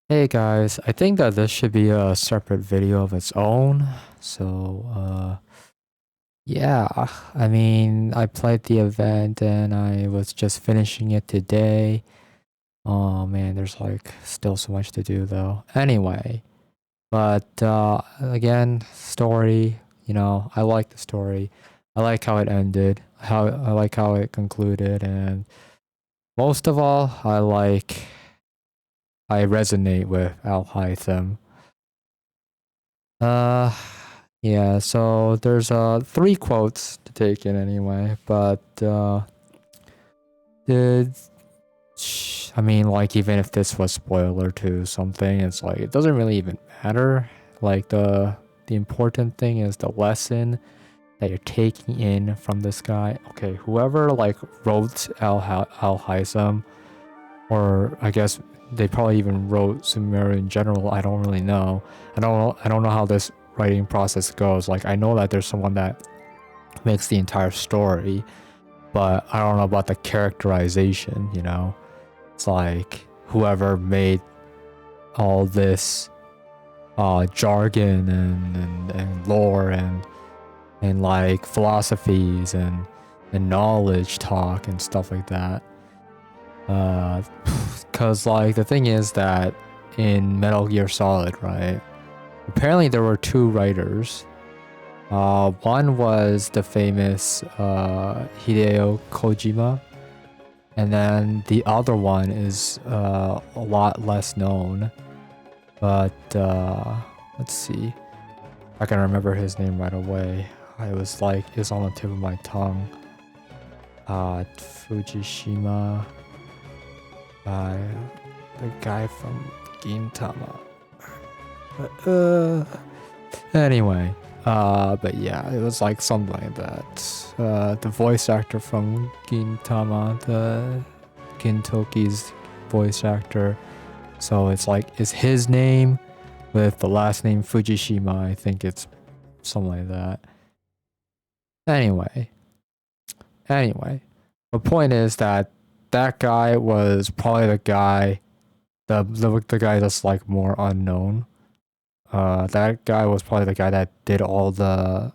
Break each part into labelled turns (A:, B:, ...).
A: Hey guys, I think that this should be a separate video of its own. Yeah, I mean, I played the event and I was just finishing it today. Oh man, there's like still so much to do though. Anyway, again, story, I like the story. I like how it ended, how I like how it concluded, and most of all, I resonate with Alhaitham. Uh, yeah, so there's three quotes to take in anyway, but the I mean, like, even if this was spoiler to something, it's like it doesn't really even matter. Like the important thing is the lesson that you're taking in from this guy. Okay, whoever like wrote Alhaitham, or I guess they probably even wrote Sumeru in general. I don't really know. I don't know how this writing process goes. Like, I know that there's someone that makes the entire story, but I don't know about the characterization. It's like whoever made all this jargon and lore and like philosophies and knowledge talk and stuff like that. Cause like the thing is that in Metal Gear Solid, right? Apparently there were two writers. One was the famous Hideo Kojima, and then the other one is a lot less known. But let's see, I can remember his name right away. It's on the tip of my tongue. Fujishima. Uh, the guy from Gintama. Uh, anyway, but yeah, it was like something like that. The voice actor from Gintama, the Gintoki's voice actor. So it's his name with the last name Fujishima. I think it's something like that. Anyway, anyway, the point is that that guy was probably the guy, the guy that's like more unknown. That guy was probably the guy that did all the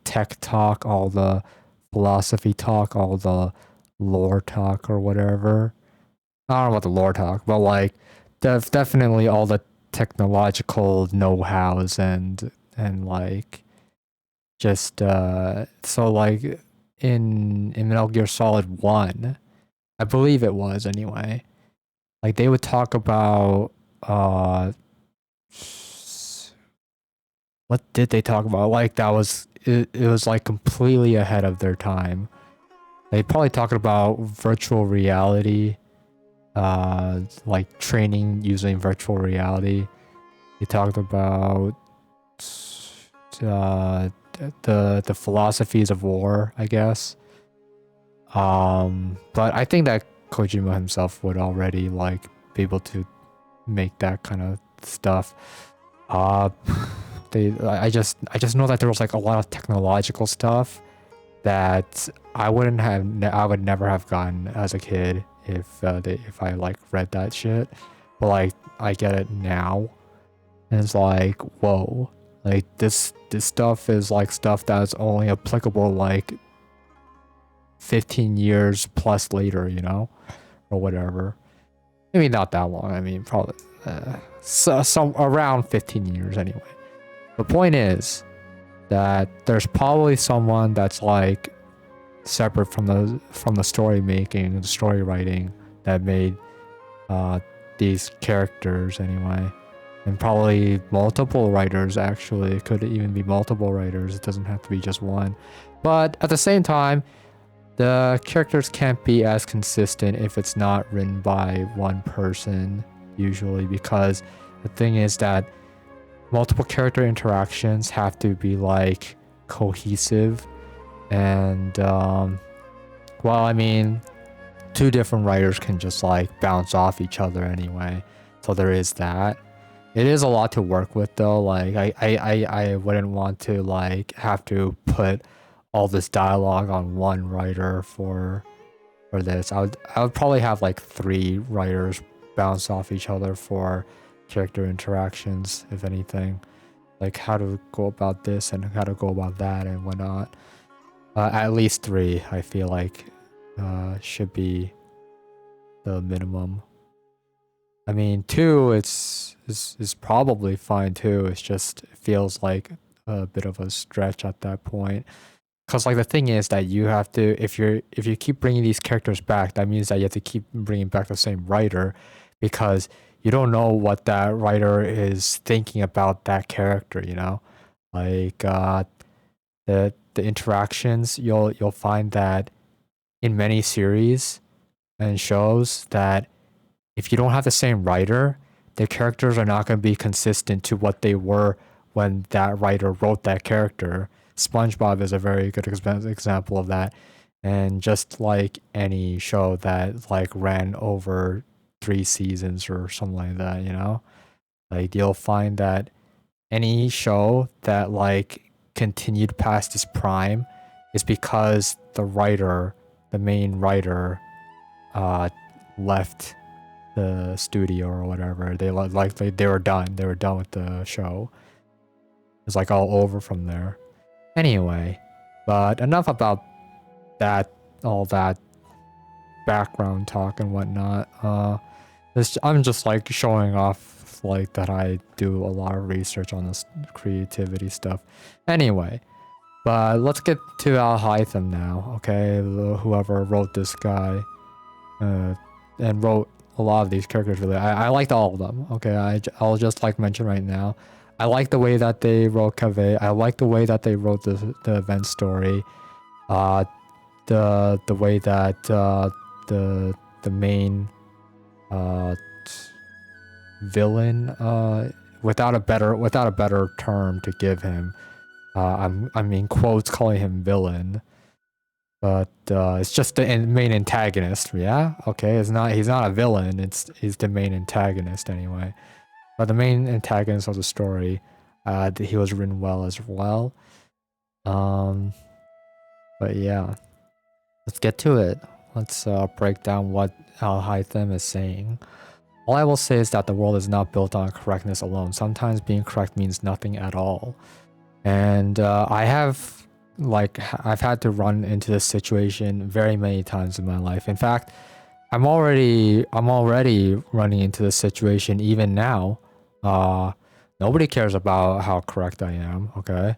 A: tech talk, all the philosophy talk, all the lore talk or whatever. I don't know about the lore talk, but like definitely all the technological know-hows and like just so like in Metal Gear Solid 1, I believe it was anyway. Like they would talk about what did they talk about? Like it was like completely ahead of their time. They probably talked about virtual reality, like training using virtual reality. They talked about uh, the philosophies of war, I guess. But I think that Kojima himself would already like be able to make that kind of stuff. Uh, I just know that there was like a lot of technological stuff that I would never have gotten as a kid if I like read that shit. But like I get it now, and it's like whoa, like this stuff is like stuff that's only applicable like 15 years plus later, or whatever. Maybe not that long. I mean, probably some around 15 years anyway. The point is that there's probably someone that's like separate from the story making, the story writing that made uh, these characters anyway, and probably multiple writers. Actually, it could even be multiple writers. It doesn't have to be just one. But at the same time, the characters can't be as consistent if it's not written by one person usually, because the thing is that multiple character interactions have to be like cohesive and well, I mean, two different writers can just like bounce off each other anyway, so there is that. It is a lot to work with though. Like I wouldn't want to like have to put all this dialogue on one writer for this. I would probably have like three writers bounce off each other for character interactions, if anything. Like how to go about this and how to go about that and whatnot. At least 3, I feel like, should be the minimum. I mean, 2 is probably fine too. It's just it feels like a bit of a stretch at that point. Cause like the thing is that you have to, if you keep bringing these characters back, that means that you have to keep bringing back the same writer, because you don't know what that writer is thinking about that character. You know, like the interactions, you'll find that in many series and shows that if you don't have the same writer, the characters are not going to be consistent to what they were when that writer wrote that character. SpongeBob is a very good example of that. And just like any show that like ran over 3 seasons or something like that, you know, like you'll find that any show that like continued past its prime is because the main writer, left the studio or whatever. They were done. They were done with the show. It's like all over from there. Anyway, but enough about that, all that background talk and whatnot. I'm just like showing off like that I do a lot of research on this creativity stuff. Anyway, but let's get to Alhaitham now, okay? Whoever wrote this guy, and wrote a lot of these characters, really. I liked all of them, okay? I'll just like mention right now. I like the way that they wrote Cave. I like the way that they wrote the event story. The way that the main villain, without a better term to give him, I'm in quotes calling him villain, but it's just the main antagonist. Yeah, okay, he's not a villain. He's the main antagonist anyway. But the main antagonist of the story, he was written well as well. But yeah, let's get to it. Let's break down what Alhaitham is saying. All I will say is that the world is not built on correctness alone. Sometimes being correct means nothing at all. And I've had to run into this situation very many times in my life. In fact, I'm already running into this situation even now. Nobody cares about how correct I am, okay?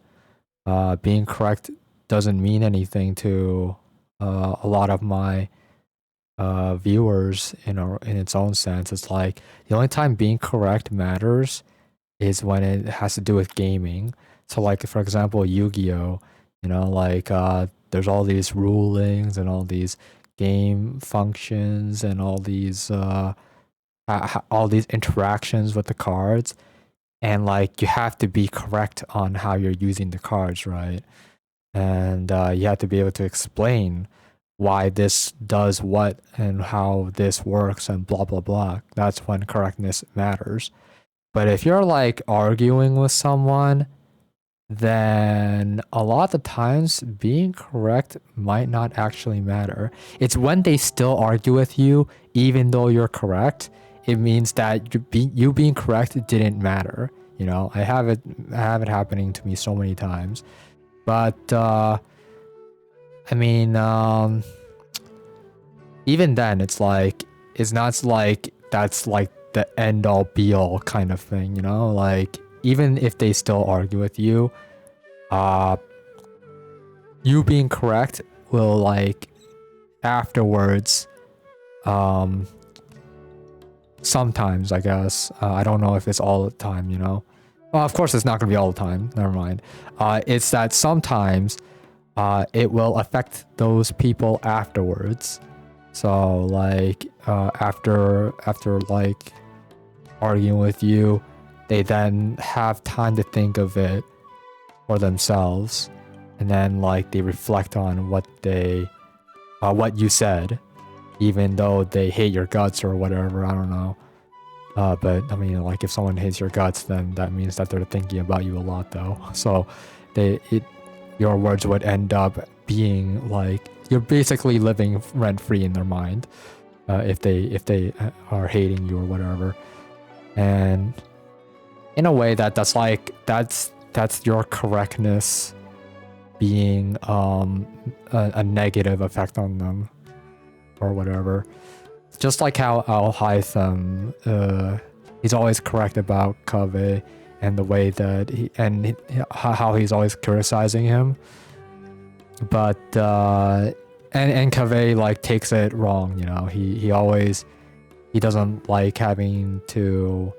A: Being correct doesn't mean anything to a lot of my viewers in its own sense. It's like the only time being correct matters is when it has to do with gaming. So like, for example, Yu-Gi-Oh, you know, like there's all these rulings and all these game functions and all these interactions with the cards, and like you have to be correct on how you're using the cards, right? And you have to be able to explain why this does what and how this works and blah blah blah. That's when correctness matters. But if you're like arguing with someone, then a lot of the times being correct might not actually matter. It's when they still argue with you even though you're correct, it means that you being correct didn't matter. You know, I have it happening to me so many times. But I mean, even then, it's not like that's like the end all be all kind of thing, you know? Like, even if they still argue with you, you being correct will like afterwards, sometimes, I guess, I don't know if it's all the time, you know? Well, of course it's not gonna be all the time, never mind. It's that sometimes it will affect those people afterwards. So like after like arguing with you, they then have time to think of it for themselves, and then like they reflect on what you said, even though they hate your guts or whatever, I don't know. But I mean, like if someone hates your guts, then that means that they're thinking about you a lot though. So your words would end up being like, you're basically living rent free in their mind. if they are hating you or whatever. And in a way that's your correctness being a negative effect on them or whatever. Just like how Alhaitham, he's always correct about Kaveh and the way that how he's always criticizing him, but and Kaveh like takes it wrong, you know. He doesn't like having to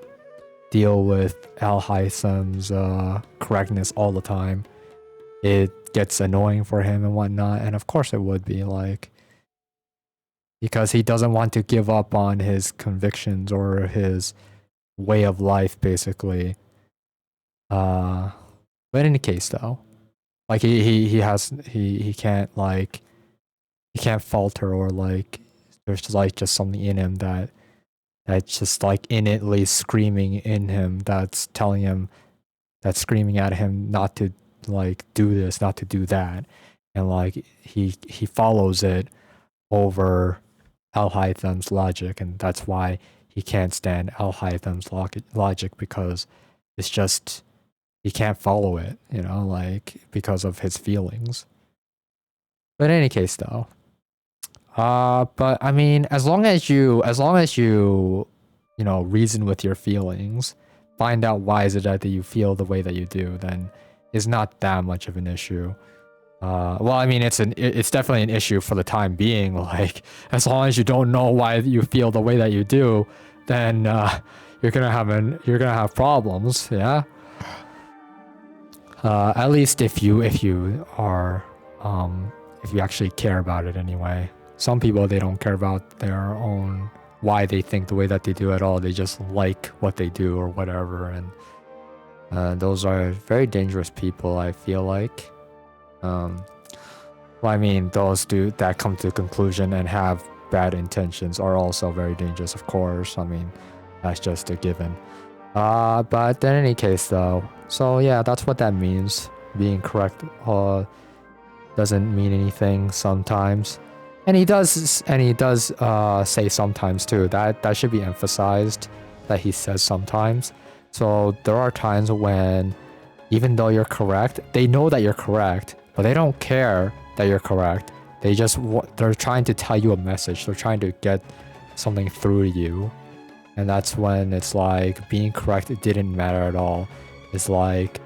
A: deal with Alhaitham's correctness all the time. It gets annoying for him and whatnot, and of course it would be, like, because he doesn't want to give up on his convictions or his way of life, basically. But in any case, though, like he can't, like, he can't falter, or like there's just something in him that's just like innately screaming in him, that's telling him, that's screaming at him not to like do this, not to do that, and like he follows it over Alhaitham's logic, and that's why he can't stand Alhaitham's logic, because it's just, he can't follow it, you know, like, because of his feelings. But in any case, though, but I mean, as long as you you know, reason with your feelings, find out why is it that you feel the way that you do, then it's not that much of an issue. Well, I mean, it's definitely an issue for the time being. Like, as long as you don't know why you feel the way that you do, then you're gonna have problems. Yeah. At least if you are if you actually care about it anyway. Some people, they don't care about their own why they think the way that they do at all. They just like what they do or whatever, and those are very dangerous people, I feel like. Well, I mean, those that come to the conclusion and have bad intentions are also very dangerous, of course. I mean, that's just a given. But in any case, though, so yeah, that's what that means. Being correct doesn't mean anything sometimes, and he does say sometimes too. That should be emphasized, that he says sometimes. So there are times when, even though you're correct, they know that you're correct, but they don't care that you're correct. They're trying to tell you a message. They're trying to get something through to you. And that's when it's like, being correct, it didn't matter at all. It's like,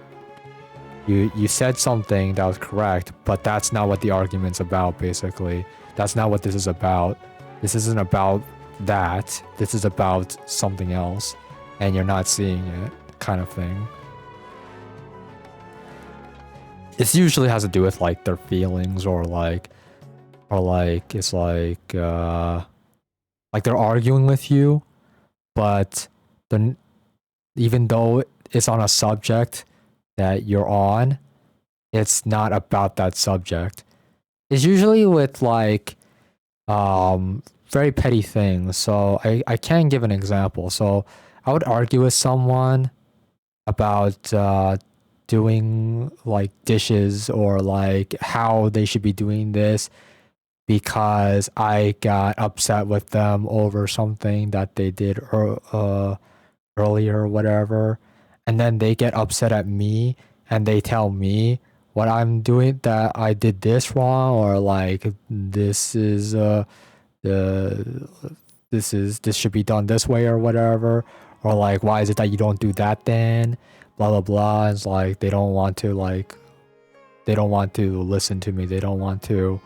A: you said something that was correct, but that's not what the argument's about, basically. That's not what this is about. This isn't about that. This is about something else, and you're not seeing it, kind of thing. It usually has to do with like their feelings, or it's like they're arguing with you, but then, even though it's on a subject that you're on, it's not about that subject. It's usually with like very petty things. So I can give an example. So I would argue with someone about doing like dishes, or like how they should be doing this, because I got upset with them over something that they did earlier or whatever, and then they get upset at me and they tell me what I'm doing, that I did this wrong, or like this should be done this way or whatever, or like, why is it that you don't do that then, blah blah blah. It's like they don't want to listen to me. They don't want to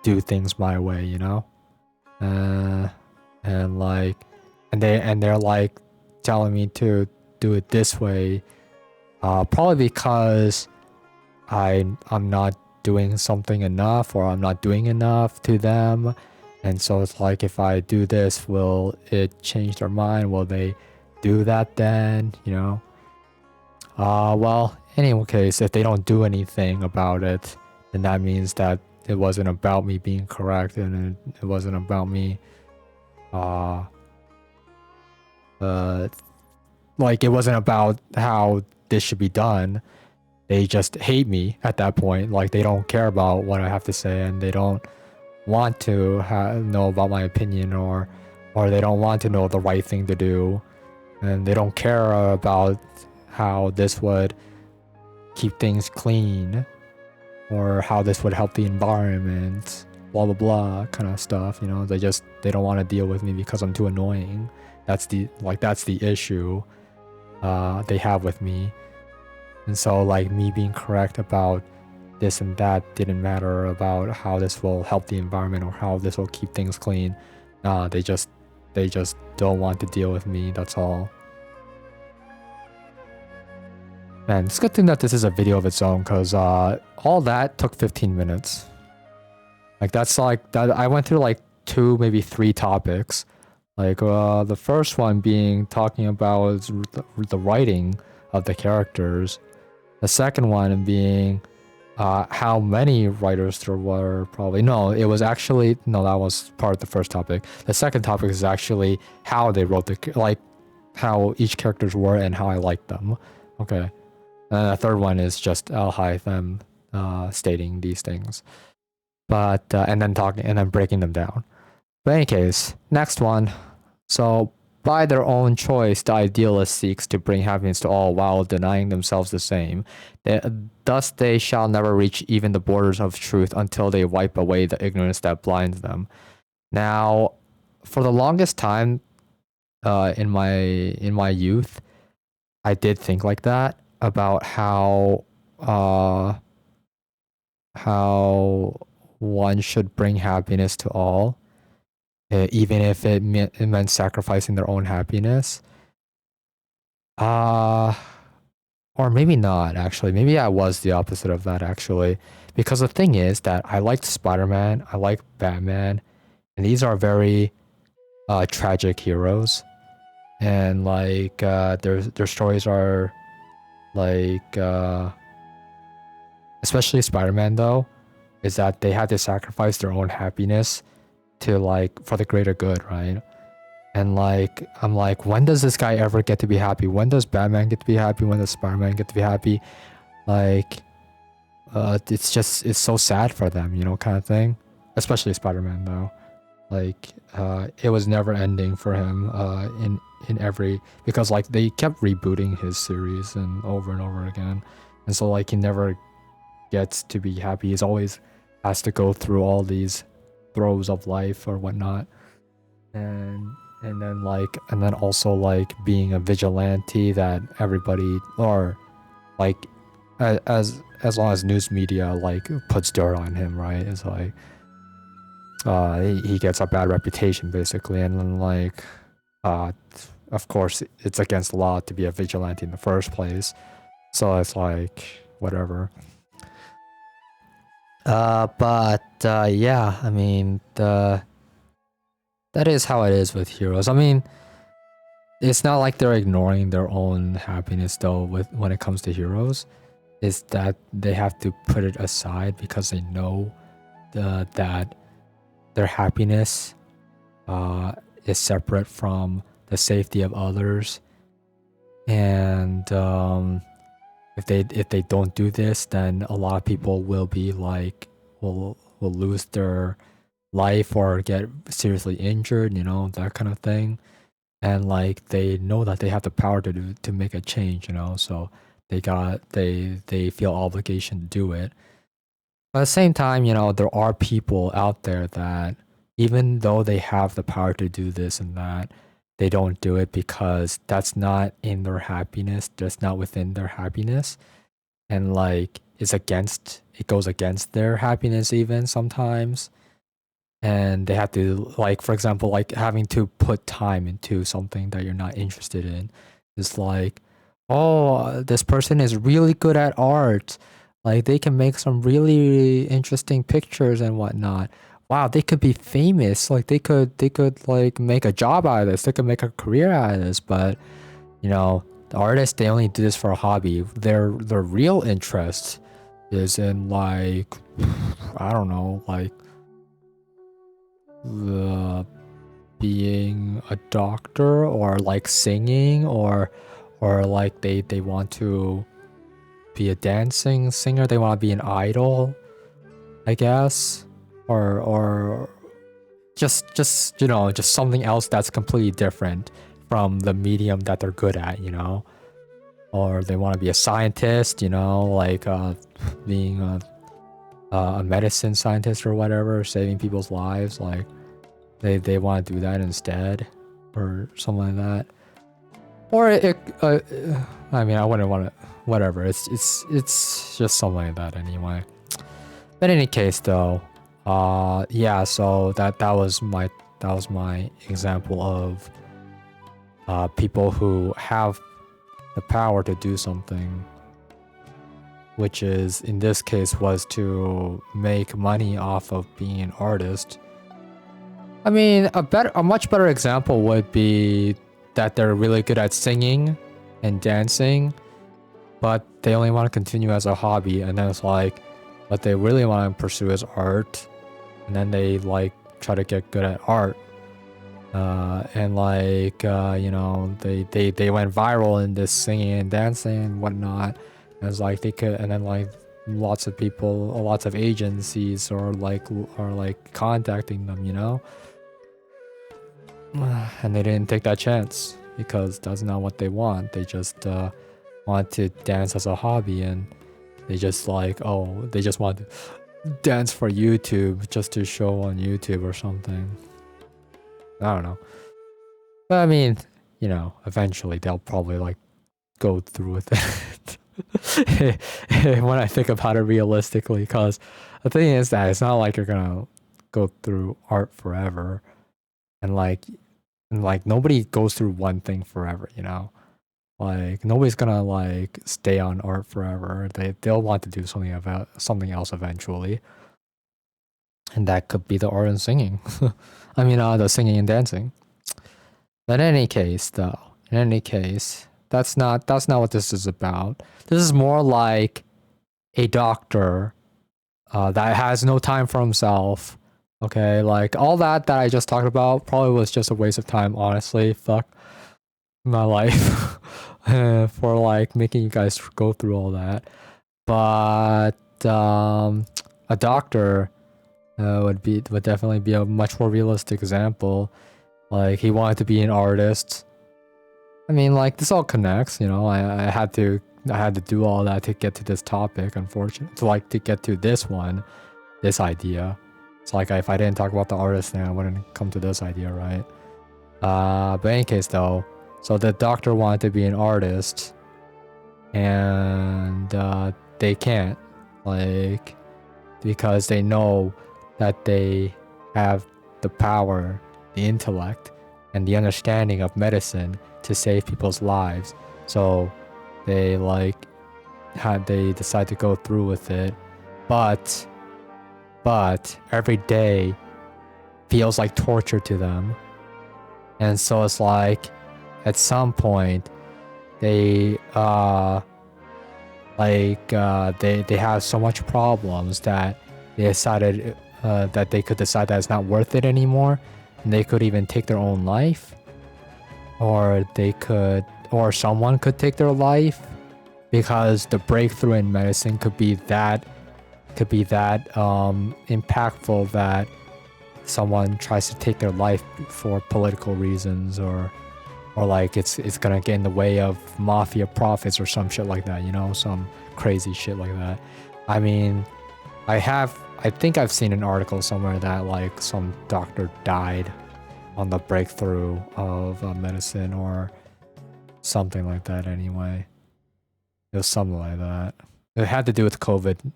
A: do things my way, you know. And they're like telling me to do it this way, probably because I'm not doing something enough, or I'm not doing enough to them. And so it's like, if I do this, will it change their mind? Will they do that then, you know? Well, in any case, if they don't do anything about it, then that means that it wasn't about me being correct, and it wasn't about me like, it wasn't about how this should be done. They just hate me at that point. Like, they don't care about what I have to say, and they don't want to know about my opinion, or they don't want to know the right thing to do, and they don't care about how this would keep things clean, or how this would help the environment, blah blah blah kind of stuff. You know, they don't want to deal with me because I'm too annoying. That's the issue they have with me. And so like me being correct about this and that didn't matter about how this will help the environment or how this will keep things clean. Nah, they just don't want to deal with me, that's all. Man, it's a good thing that this is a video of its own, because all that took 15 minutes. Like that's like that. I went through like 2, maybe 3 topics. Like the first one being talking about the writing of the characters. The second one being how many writers there were. Probably no, it was actually no, that was part of the first topic. The second topic is actually how they wrote like how each characters were and how I liked them. Okay. And the third one is just Alhaitham stating these things, but and then breaking them down. But in any case, next one. So by their own choice, the idealist seeks to bring happiness to all while denying themselves the same. Thus they shall never reach even the borders of truth until they wipe away the ignorance that blinds them. Now, for the longest time, in my youth, I did think like that about how one should bring happiness to all, even if it meant sacrificing their own happiness. Or maybe not, actually. Maybe I was the opposite of that, actually. Because the thing is that I liked Spider-Man, I like Batman, and these are very tragic heroes. And like their stories are like especially Spider-Man though, is that they had to sacrifice their own happiness to like for the greater good, right? And like I'm like, when does this guy ever get to be happy? When does Batman get to be happy? When does Spider-Man get to be happy? Like it's so sad for them, you know, kind of thing. Especially Spider-Man though. Like it was never ending for him in every, because like they kept rebooting his series and over again, and so like he never gets to be happy. He's always has to go through all these throes of life or whatnot, and then also like being a vigilante that everybody, or like as long as news media like puts dirt on him, right? It's like he gets a bad reputation basically, and then like of course it's against the law to be a vigilante in the first place, so it's like whatever. But yeah, I mean that is how it is with heroes. I mean, it's not like they're ignoring their own happiness though when it comes to heroes. Is that they have to put it aside because they know that their happiness is separate from the safety of others, and if they don't do this, then a lot of people will be like will lose their life or get seriously injured, you know, that kind of thing. And like they know that they have the power to make a change, you know, so they feel obligation to do it. But at the same time, you know, there are people out there that even though they have the power to do this and that, they don't do it because that's not in their happiness, that's not within their happiness, and like it goes against their happiness even sometimes. And they have to, like, for example, like having to put time into something that you're not interested in. It's like, oh, this person is really good at art, like they can make some really interesting pictures and whatnot. Wow, they could be famous, like they could like make a job out of this, they could make a career out of this. But you know, the artists, they only do this for a hobby. Their real interest is in like I don't know, like the being a doctor, or like singing, or like they want to be a dancing singer, they want to be an idol, I guess. or just you know, just something else that's completely different from the medium that they're good at, you know. Or they want to be a scientist, you know, like being a medicine scientist or whatever, saving people's lives. Like they want to do that instead, or something like that. Or I mean, I wouldn't want to. Whatever. It's just something like that anyway. But in any case, though, yeah. So that was my example of people who have the power to do something, which is in this case was to make money off of being an artist. I mean, a much better example would be that they're really good at singing and dancing, but they only want to continue as a hobby, and then it's like what they really want to pursue is art, and then they like try to get good at art. And like you know, they went viral in this singing and dancing and whatnot. And it's like they could, and then like lots of people, lots of agencies are like contacting them, you know. And they didn't take that chance because that's not what they want. They just want to dance as a hobby, and they just like, oh, they just want to dance for YouTube just to show on YouTube or something. I don't know. But I mean, you know, eventually they'll probably like go through with it. When I think about it realistically, because the thing is that it's not like you're gonna go through art forever, and like nobody goes through one thing forever, you know. Like nobody's gonna like stay on art forever. They'll want to do something else eventually, and that could be the art and singing. I mean, the singing and dancing. But in any case, though, that's not what this is about. This is more like a doctor that has no time for himself. Okay, like all that I just talked about probably was just a waste of time. Honestly, fuck my life for like making you guys go through all that. But a doctor would definitely be a much more realistic example. Like he wanted to be an artist. I mean, like this all connects, you know. I had to do all that to get to this topic, unfortunately, to get to this idea. It's like if I didn't talk about the artist, then I wouldn't come to this idea, right? But in any case, though, so the doctor wanted to be an artist, and they can't, like, because they know that they have the power, the intellect, and the understanding of medicine to save people's lives. So they decide to go through with it, but every day feels like torture to them. And so it's like at some point they they have so much problems that they decided that they could decide that it's not worth it anymore, and they could even take their own life, or someone could take their life, because the breakthrough in medicine could be that impactful that someone tries to take their life for political reasons, or like it's gonna get in the way of mafia profits or some shit like that, you know, some crazy shit like that. I mean, I think I've seen an article somewhere that like some doctor died on the breakthrough of medicine or something like that anyway. It was something like that. It had to do with COVID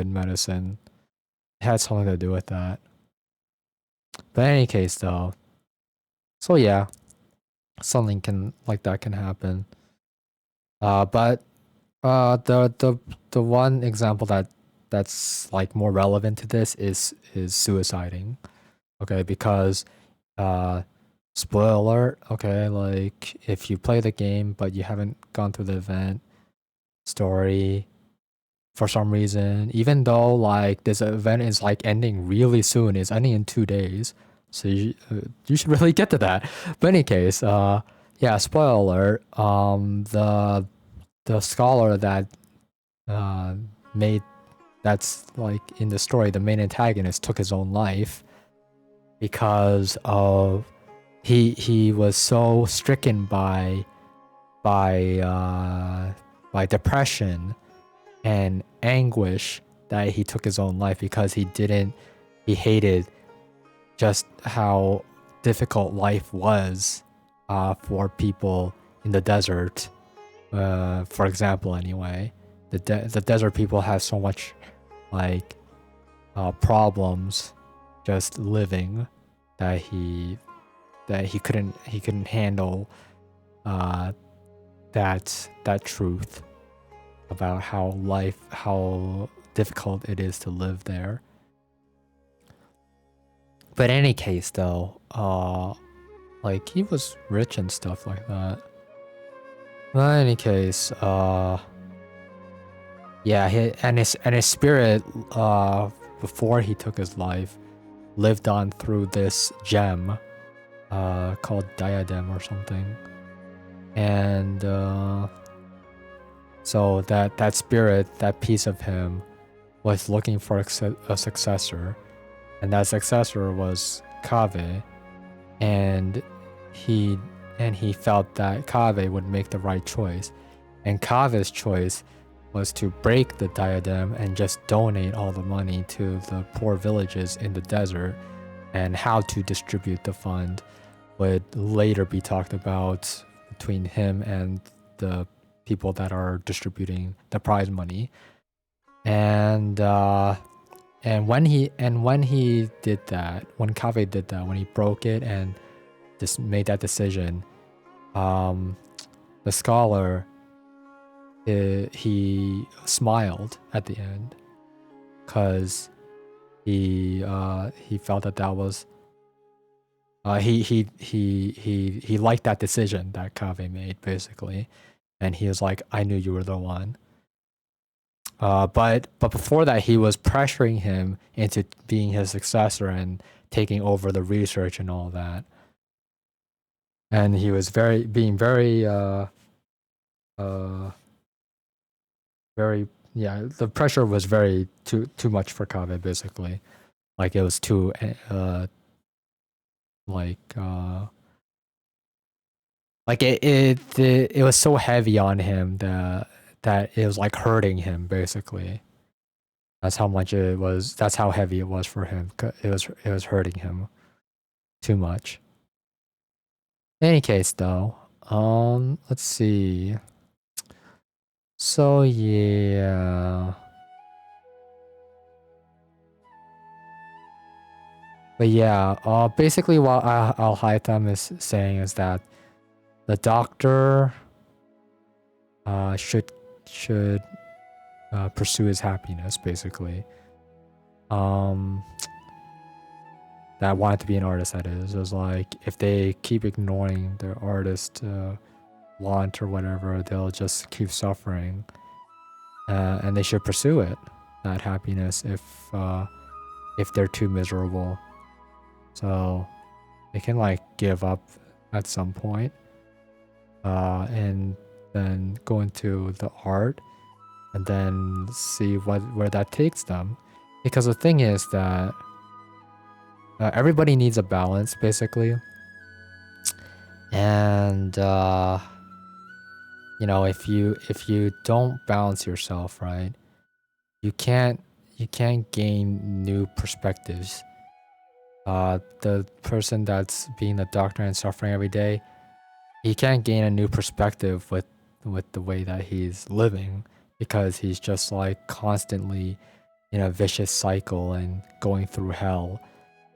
A: medicine. It had something to do with that. But in any case, though, so yeah, something like that can happen. But the one example that's like more relevant to this is suiciding. Okay, because spoiler alert, okay, like if you play the game but you haven't gone through the event story for some reason, even though like this event is like ending really soon, it's ending in 2 days, so you should really get to that. But in any case, yeah, spoiler alert, the scholar that made that's like in the story, the main antagonist took his own life because of he was so stricken by depression and anguish that he took his own life because he hated just how difficult life was for people in the desert. For example, anyway, the desert people have so much like problems just living that he couldn't handle that truth about how difficult it is to live there. But in any case, though, like he was rich and stuff like that. Well, in any case, yeah, his spirit, before he took his life, lived on through this gem, called diadem or something, and so that spirit, that piece of him, was looking for a successor, and that successor was Kaveh, and he felt that Kaveh would make the right choice, and Kaveh's choice was to break the diadem and just donate all the money to the poor villages in the desert, and how to distribute the fund would later be talked about between him and the people that are distributing the prize money. And when he did that, when Kaveh did that, when he broke it and just made that decision, the scholar, he smiled at the end because he felt that was he liked that decision that Kaveh made, basically, and he was like, I knew you were the one. But before that, he was pressuring him into being his successor and taking over the research and all that. And he was very yeah, the pressure was very too much for Kaveh, basically. Like it was too it was so heavy on him that it was like hurting him, basically. That's how much it was. That's how heavy it was for him. It was hurting him too much. In any case, though, let's see. So yeah, but yeah, basically what Alhaitham is saying is that the doctor should pursue his happiness, basically. That wanted to be an artist, that is. It was like, if they keep ignoring their artist want or whatever, they'll just keep suffering, and they should pursue it, that happiness, if they're too miserable. So they can like give up at some point, and then go into the art and then see where that takes them. Because the thing is that everybody needs a balance, basically. And if you don't balance yourself, right, you can't gain new perspectives. The person that's being the doctor and suffering every day, he can't gain a new perspective with the way that he's living, because he's just like constantly in a vicious cycle and going through hell,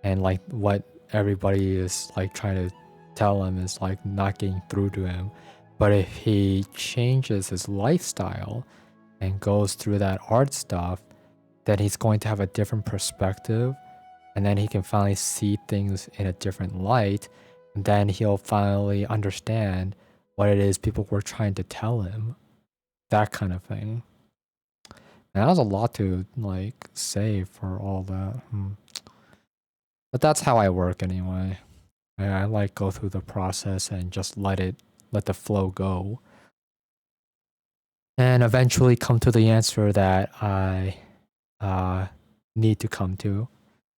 A: and like what everybody is like trying to tell him is like not getting through to him. But if he changes his lifestyle and goes through that art stuff, then he's going to have a different perspective, and then he can finally see things in a different light, and then he'll finally understand what it is people were trying to tell him. That kind of thing. And that was a lot to like say for all that. But that's how I work anyway. I like go through the process and just let the flow go, and eventually come to the answer that I need to come to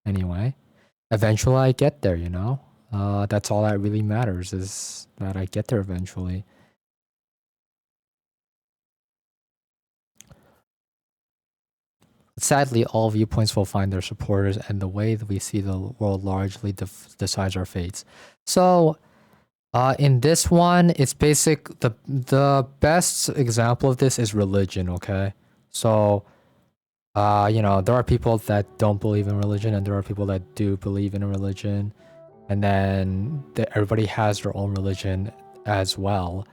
A: anyway. Eventually I get there, you know? That's all that really matters, is that I get there eventually. Sadly, all viewpoints will find their supporters, and the way that we see the world largely decides our fates. So, in this one, it's the best example of this is religion, okay? So, there are people that don't believe in religion, and there are people that do believe in a religion, and then everybody has their own religion as well.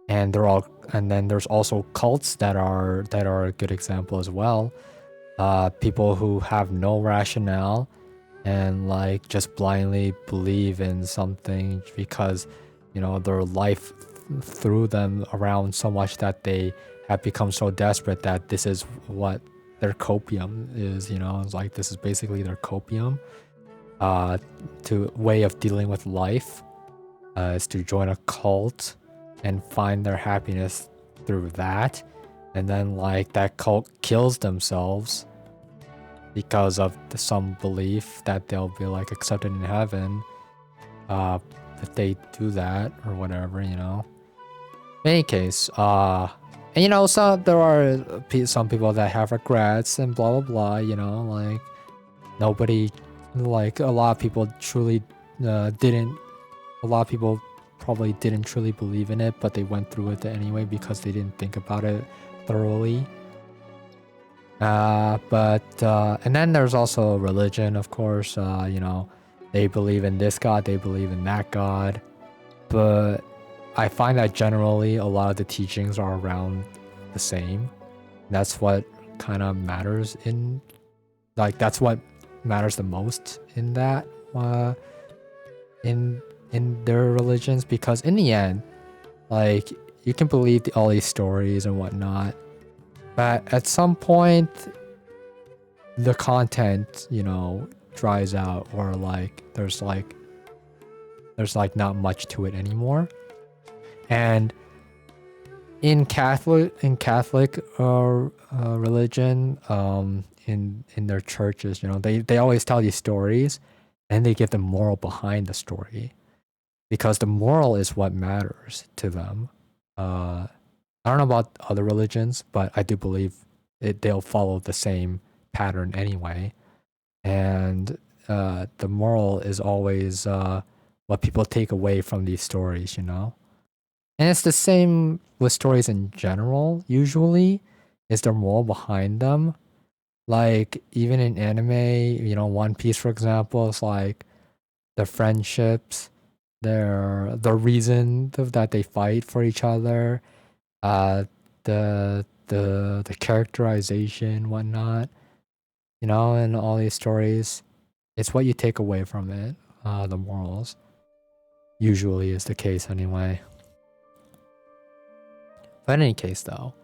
A: And then there's also cults that are a good example as well. People who have no rationale and like just blindly believe in something because their life threw them around so much that they have become so desperate that this is what their copium is. It's like this is basically their copium to way of dealing with life, is to join a cult and find their happiness through that, and then like that cult kills themselves because of some belief that they'll be like accepted in heaven if they do that or whatever. In any case, and so there are some people that have regrets and blah blah blah. Like nobody, like a lot of people truly didn't. A lot of people probably didn't truly believe in it, but they went through it anyway because they didn't think about it thoroughly. And then there's also religion, of course. They believe in this god, they believe in that god, but I find that generally a lot of the teachings are around the same. That's what kind of matters that's what matters the most in that in their religions, because in the end, like, you can believe all these stories and whatnot, but at some point the content dries out, or like there's not much to it anymore. And in Catholic religion, in their churches, they always tell these stories and they give the moral behind the story, because the moral is what matters to them. I don't know about other religions, but I do believe they'll follow the same pattern anyway. And the moral is always what people take away from these stories, And it's the same with stories in general, usually, is the moral behind them. Like, even in anime, One Piece, for example, is like the friendships, the reason that they fight for each other, the characterization, whatnot, and all these stories. It's what you take away from it. The morals usually is the case anyway. But in any case, though,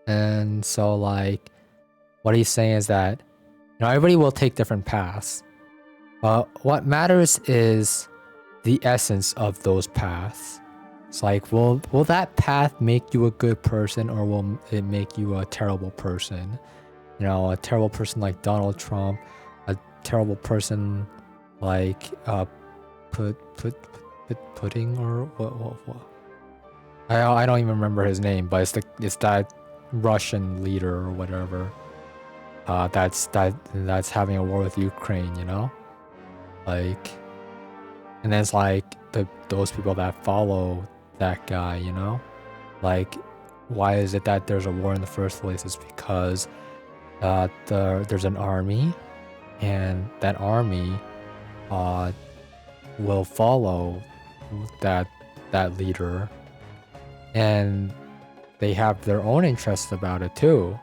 A: and so like, what he's saying is that everybody will take different paths. What matters is the essence of those paths. It's like, will that path make you a good person, or will it make you a terrible person? A terrible person like Donald Trump, a terrible person like Pudding, or what? I don't even remember his name, but it's that Russian leader or whatever. That's having a war with Ukraine, like, and then it's like those people that follow that guy, like, why is it that there's a war in the first place? It's because there's an army, and that army will follow that leader, and they have their own interests about it too.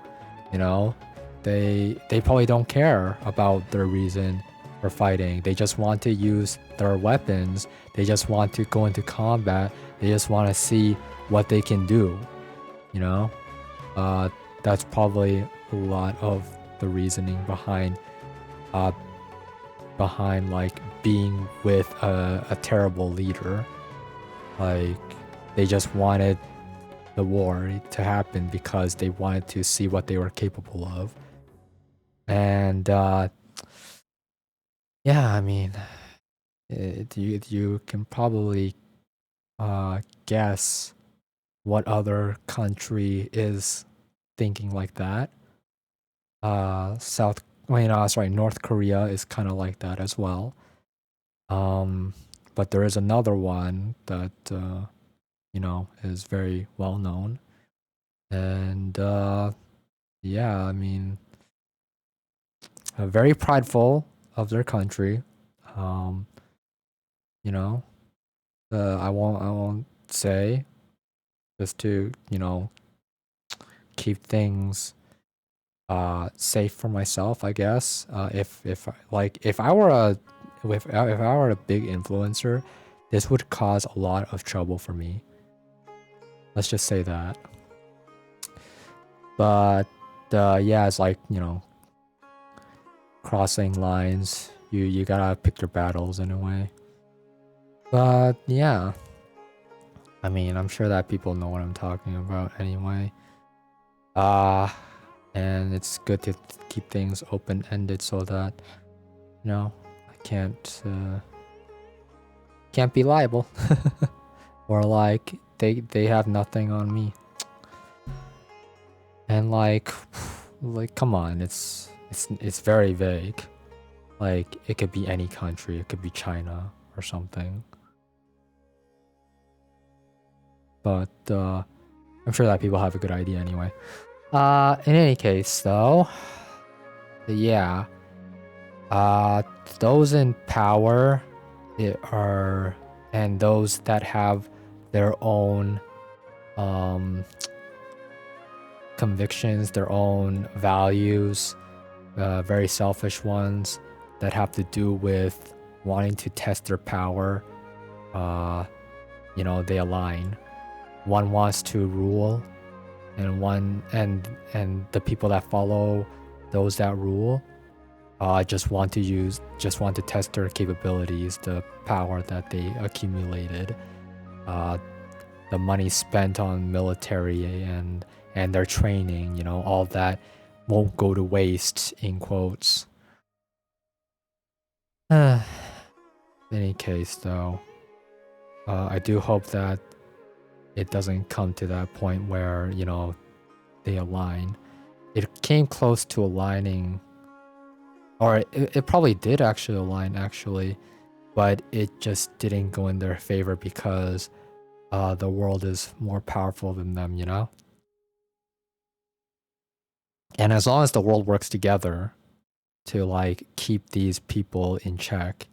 A: They probably don't care about their reason for fighting. They just want to use their weapons. They just want to go into combat. They just want to see what they can do. That's probably a lot of the reasoning behind like being with a terrible leader. Like, they just wanted the war to happen because they wanted to see what they were capable of. And yeah, I mean, you can probably guess what other country is thinking like that. North Korea is kind of like that as well. But there is another one that is very well known, and yeah, I mean, very prideful of their country. Um, you know, I won't say, just to keep things safe for myself, I guess. If I were a big influencer, this would cause a lot of trouble for me. Let's just say that. But yeah, it's like, crossing lines. You gotta pick your battles in a way. But yeah, I mean, I'm sure that people know what I'm talking about anyway. And it's good to keep things open-ended so that I can't be liable, or like they have nothing on me. And like come on, it's very vague. Like, it could be any country, it could be China or something. But I'm sure that people have a good idea anyway. In any case, though, yeah, those in power and those that have their own convictions, their own values, very selfish ones that have to do with wanting to test their power, they align. One wants to rule, and the people that follow those that rule just want to test their capabilities, the power that they accumulated, the money spent on military and their training, all that won't go to waste, in quotes. In any case, though, I do hope that it doesn't come to that point where, they align. It came close to aligning, or it probably did actually align, actually, but it just didn't go in their favor because the world is more powerful than them, And as long as the world works together to like keep these people in check,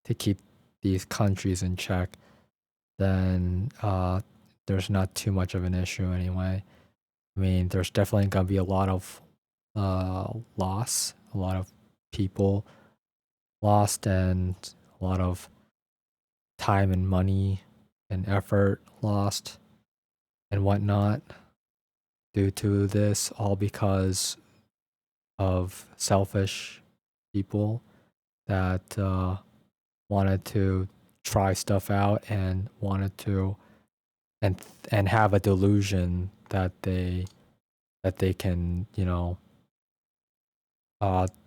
A: to keep these countries in check, then there's not too much of an issue anyway. I mean, there's definitely gonna be a lot of loss, a lot of people lost, and a lot of time and money and effort lost and whatnot due to this, all because of selfish people that wanted to try stuff out and wanted to and have a delusion that they can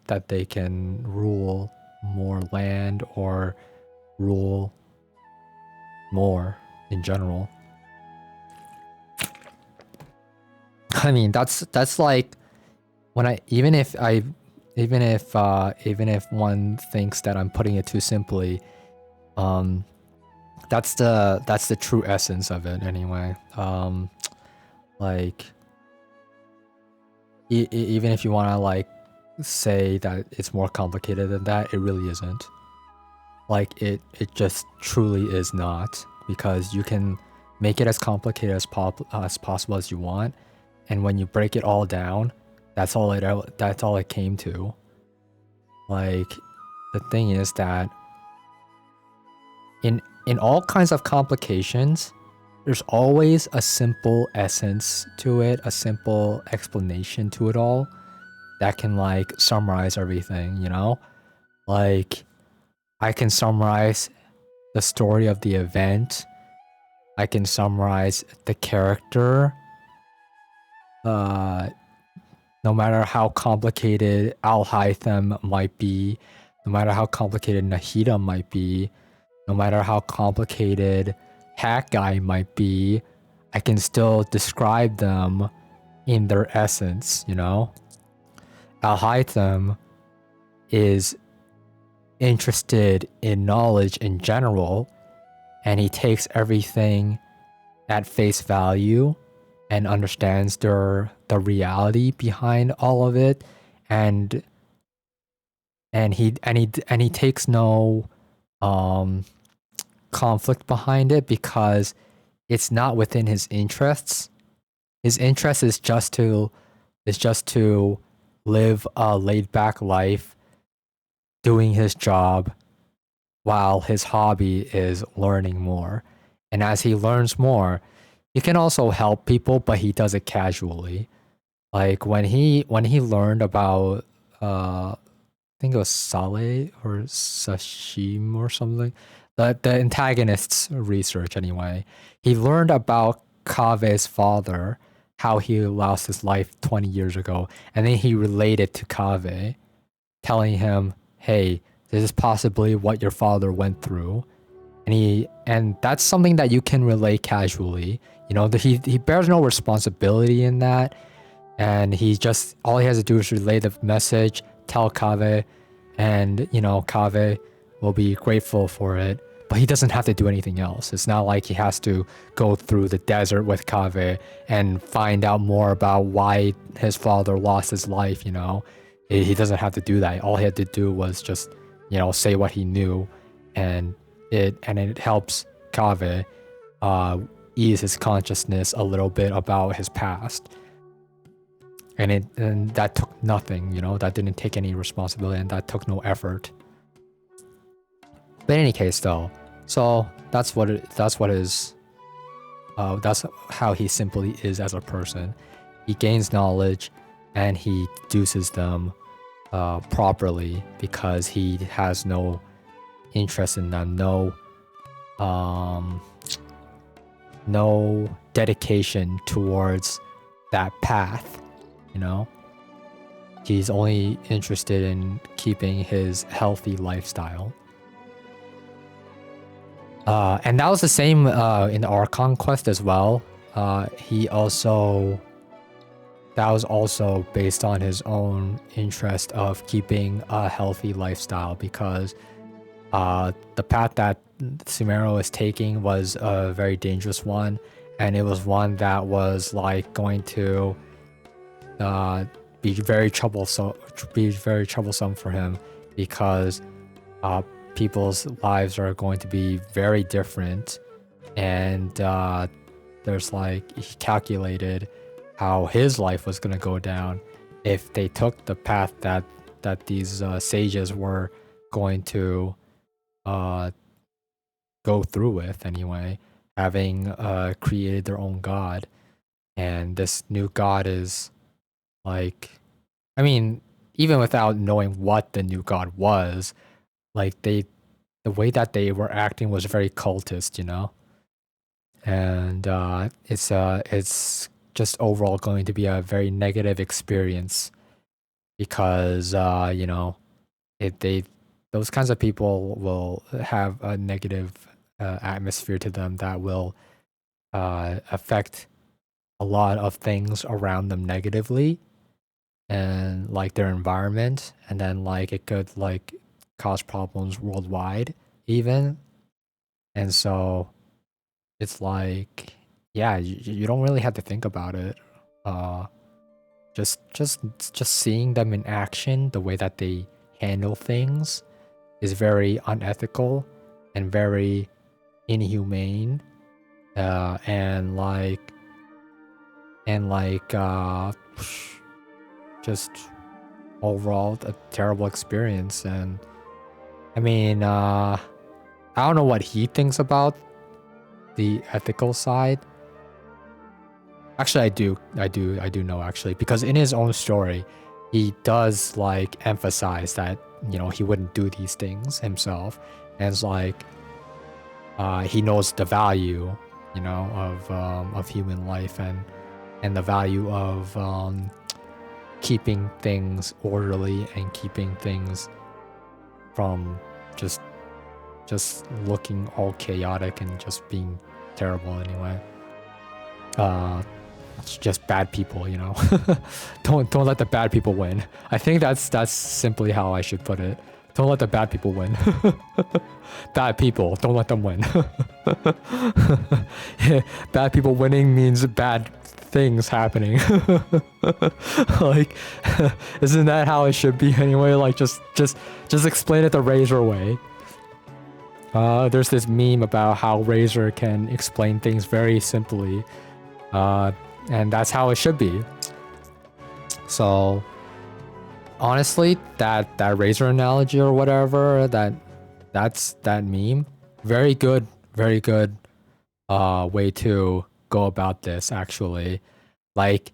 A: that they can rule more land or rule more in general. I mean, that's like when even if one thinks that I'm putting it too simply, that's the true essence of it anyway. Like even if you want to like say that it's more complicated than that, it really isn't. Like it just truly is not, because you can make it as complicated as possible as you want, and when you break it all down, that's all it came to. Like, the thing is that in all kinds of complications, there's always a simple essence to it, a simple explanation to it all that can like summarize everything, Like, I can summarize the story of the event I can summarize the character. No matter how complicated Alhaitham might be, no matter how complicated Nahida might be, no matter how complicated Hat Guy might be, I can still describe them in their essence, you know? Alhaitham is interested in knowledge in general, and he takes everything at face value and understands the reality behind all of it, and he takes no conflict behind it because it's not within his interests. His interest is just to live a laid back life, doing his job, while his hobby is learning more. And as he learns more, he can also help people, but he does it casually. Like when he learned about I think it was Saleh or Sashim or something. The antagonist's research anyway. He learned about Kave's father, how he lost his life 20 years ago, and then he related to Kave, telling him, "Hey, this is possibly what your father went through." And that's something that you can relate casually. You know, he bears no responsibility in that, and he just all he has to do is relay the message, tell Kave, and you know Kave will be grateful for it. But he doesn't have to do anything else. It's not like he has to go through the desert with Kave and find out more about why his father lost his life. You know, he doesn't have to do that. All he had to do was just, you know, say what he knew, and it helps Kave ease his consciousness a little bit about his past. And that took nothing, you know, that didn't take any responsibility, and that took no effort. But in any case, though, so that's how he simply is as a person. He gains knowledge, and he deduces them properly because he has no interest in them, no dedication towards that path, you know? He's only interested in keeping his healthy lifestyle. And that was the same in the Archon quest as well. That was also based on his own interest of keeping a healthy lifestyle, because the path that Sumero is taking was a very dangerous one, and it was one that was like going to be very troublesome for him, because people's lives are going to be very different, and there's like, he calculated how his life was going to go down if they took the path that these sages were going to go through with anyway, having created their own god. And this new god is like, I mean, even without knowing what the new god was, like the way that they were acting was very cultist, you know? And it's just overall going to be a very negative experience, because you know, those kinds of people will have a negative atmosphere to them that will affect a lot of things around them negatively, and like their environment, and then like it could like cause problems worldwide even. And so it's like, yeah, you don't really have to think about it. Just seeing them in action, the way that they handle things is very unethical and very inhumane, and just overall a terrible experience. And I mean, I don't know what he thinks about the ethical side. Actually, I do know, actually, because in his own story, he does like emphasize that, you know, he wouldn't do these things himself, and it's like he knows the value you know, of human life and the value of keeping things orderly and keeping things from just looking all chaotic and just being terrible anyway. It's just bad people, you know. Don't let the bad people win. I think that's simply how I should put it. Don't let the bad people win. Bad people, don't let them win. Bad people winning means bad things happening. Like, isn't that how it should be anyway? Like, just explain it the Razor way. There's this meme about how Razor can explain things very simply. And that's how it should be. So honestly, that Razor analogy or whatever, that's that meme, very good way to go about this actually. Like,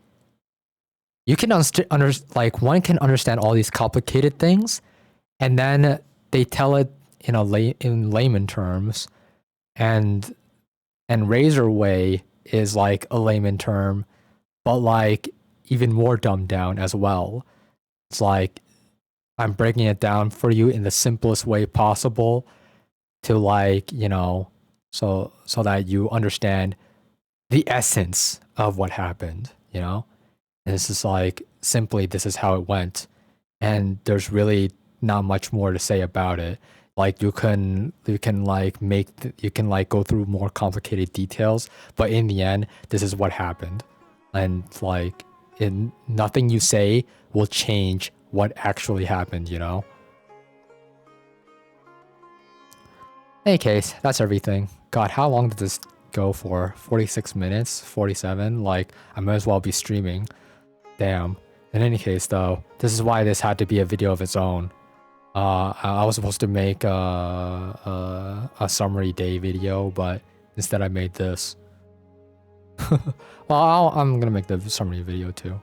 A: you can like one can understand all these complicated things, and then they tell it in layman terms, and Razor way is like a layman term, but like even more dumbed down as well. It's like, I'm breaking it down for you in the simplest way possible to, like, you know, so that you understand the essence of what happened, you know? And it's just like, simply, this is how it went. And there's really not much more to say about it. Like, you can like go through more complicated details, but in the end, this is what happened. And like, nothing you say will change what actually happened, you know? In any case, that's everything. God, how long did this go for? 46 minutes? 47? Like, I might as well be streaming. Damn. In any case, though, this is why this had to be a video of its own. I was supposed to make a summary day video, but instead I made this. Well, I'm gonna make the summary video too.